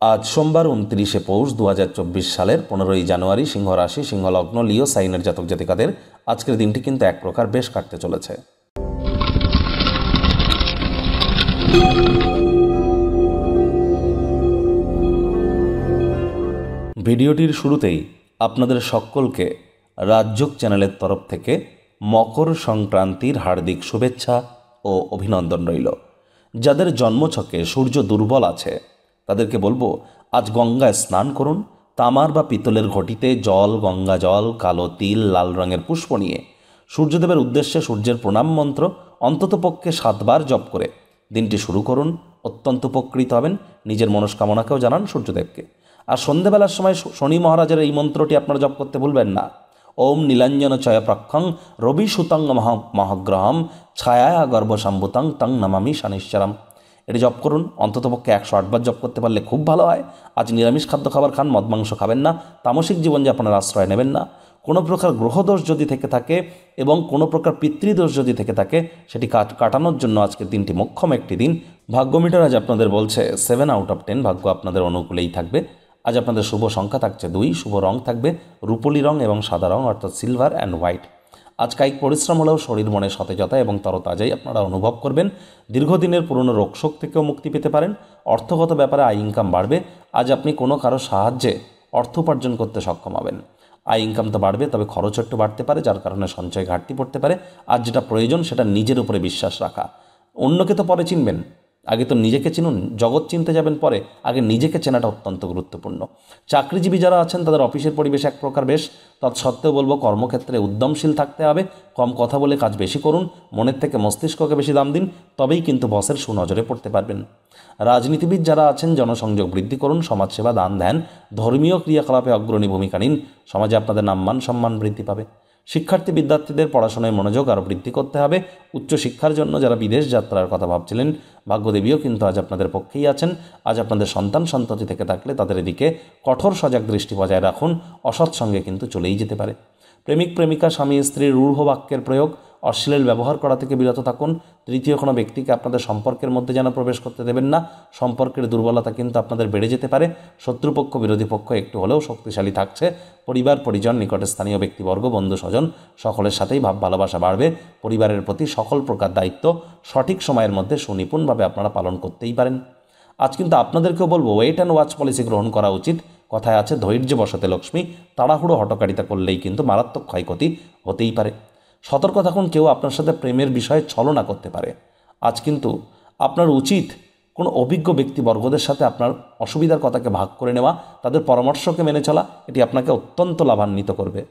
আজ সোমবার 29শে পৌষ 2024 সালের 15ই জানুয়ারি, সিংহ রাশি, সিংহ লগ্ন, লিও সাইনের জাতক জাতিকাদের আজকের দিনটি কিন্তু এক প্রকার বেশ কাটতে চলেছে। ভিডিওটির শুরুতেই আপনাদের সকলকে রাজযোগ চ্যানেলের তরফ থেকে মকর সংক্রান্তির হার্দিক শুভেচ্ছা ও অভিনন্দন রইল। যাদের জন্মছকে সূর্য দুর্বল আছে তাদেরকে বলবো, আজ গঙ্গায় স্নান করুন। তামার বা পিতলের ঘটিতে জল, গঙ্গা জল, কালো তিল, লাল রঙের পুষ্প নিয়ে সূর্যদেবের উদ্দেশ্যে সূর্যের প্রণাম মন্ত্র অন্ততপক্ষে 7 বার জপ করে দিনটি শুরু করুন। অত্যন্ত উপকৃত হবেন। নিজের মনস্কামনাকেও জানান সূর্যদেবকে। আর সন্ধেবেলার সময় শনি মহারাজের এই মন্ত্রটি আপনারা জপ করতে ভুলবেন না। ওম নীলাঞ্জন চয় প্রক্ষং রবি সুতং মহাগ্রহম ছায়া গর্ভসম্ভূতং তং নমামি শনিশ্চরম। এটি জপ করুন। অন্ততপক্ষে 108 বার জপ করতে পারলে খুব ভালো হয়। আজ নিরামিষ খাদ্য খাবার খান, মদ মাংস খাবেন না, তামসিক জীবনযাপনের আশ্রয় নেবেন না। কোনো প্রকার গ্রহদোষ যদি থেকে থাকে এবং কোনো প্রকার পিতৃদোষ যদি থেকে থাকে সেটি কাটানোর জন্য আজকের দিনটি মোক্ষম একটি দিন। ভাগ্য মিটার আজ আপনাদের বলছে 7 আউট অফ 10, ভাগ্য আপনাদের অনুকূলেই থাকবে। আজ আপনাদের শুভ সংখ্যা থাকছে 2, শুভ রং থাকবে রূপলি রং এবং সাদা রং অর্থাৎ সিলভার অ্যান্ড হোয়াইট। আজ কায়িক পরিশ্রম হলেও শরীর মনে সতেজতা এবং তরতাজাই আপনারা অনুভব করবেন। দীর্ঘদিনের পুরনো রোগশোক থেকেও মুক্তি পেতে পারেন। অর্থগত ব্যাপারে আয় ইনকাম বাড়বে। আজ আপনি কোনো কারো সাহায্যে অর্থ উপার্জন করতে সক্ষম হবেন। আয় ইনকাম তো বাড়বে, তবে খরচ একটু বাড়তে পারে, যার কারণে সঞ্চয় ঘাটতি পড়তে পারে। আজ যেটা প্রয়োজন সেটা নিজের উপরে বিশ্বাস রাখা। অন্যকে তো পরে চিনবেন, আগে তো নিজেকে চিনুন। জগৎ চিনতে যাবেন পরে, আগে নিজেকে চেনাটা অত্যন্ত গুরুত্বপূর্ণ। চাকরিজীবী যারা আছেন তাদের অফিসের পরিবেশ এক প্রকার বেশ, তৎসত্ত্বেও বলবো কর্মক্ষেত্রে উদ্যমশীল থাকতে হবে। কম কথা বলে কাজ বেশি করুন, মনের থেকে মস্তিষ্ককে বেশি দাম দিন, তবেই কিন্তু বসের সুনজরে পড়তে পারবেন। রাজনীতিবিদ যারা আছেন জনসংযোগ বৃদ্ধি করুন, সমাজসেবা, দান ধ্যান, ধর্মীয় ক্রিয়াকলাপে অগ্রণী ভূমিকা নিন। সমাজে আপনাদের নামমান সম্মান বৃদ্ধি পাবে। শিক্ষার্থী বিদ্যার্থীদের পড়াশোনায় মনোযোগ আরও বৃদ্ধি করতে হবে। উচ্চশিক্ষার জন্য যারা বিদেশ যাত্রার কথা ভাবছিলেন, ভাগ্যদেবীও কিন্তু আজ আপনাদের পক্ষেই আছেন। আজ আপনাদের সন্তান সন্ততি থেকে থাকলে তাদের এদিকে কঠোর সজাগ দৃষ্টি বজায় রাখুন। অসৎ সঙ্গে কিন্তু চলেই যেতে পারে। প্রেমিক প্রেমিকা, স্বামী স্ত্রীর রূঢ় বাক্যের প্রয়োগ, অশ্লীল ব্যবহার করা থেকে বিরত থাকুন। তৃতীয় কোনো ব্যক্তিকে আপনাদের সম্পর্কের মধ্যে যেন প্রবেশ করতে দেবেন না। সম্পর্কের দুর্বলতা কিন্তু আপনাদের বেড়ে যেতে পারে। শত্রুপক্ষ বিরোধী পক্ষ একটু হলেও শক্তিশালী থাকছে। পরিবার পরিজন, নিকটের স্থানীয় ব্যক্তিবর্গ, বন্ধু স্বজন সকলের সাথেই ভাব ভালোবাসা বাড়বে। পরিবারের প্রতি সকল প্রকার দায়িত্ব সঠিক সময়ের মধ্যে সুনিপুণভাবে আপনারা পালন করতেই পারেন। আজ কিন্তু আপনাদেরকেও বলবো ওয়েট অ্যান্ড ওয়াচ পলিসি গ্রহণ করা উচিত। কথায় আছে ধৈর্য বসতে লক্ষ্মী। তাড়াহুড়ো হটকারিতা করলেই কিন্তু মারাত্মক ক্ষয়ক্ষতি হতেই পারে। সতর্ক থাকুন, কেউ আপনার সাথে প্রেমের বিষয়ে ছলনা করতে পারে। আজ কিন্তু আপনার উচিত কোনো অভিজ্ঞ ব্যক্তিবর্গদের সাথে আপনার অসুবিধার কথাকে ভাগ করে নেওয়া, তাদের পরামর্শকে মেনে চলা। এটি আপনাকে অত্যন্ত লাভান্বিত করবে।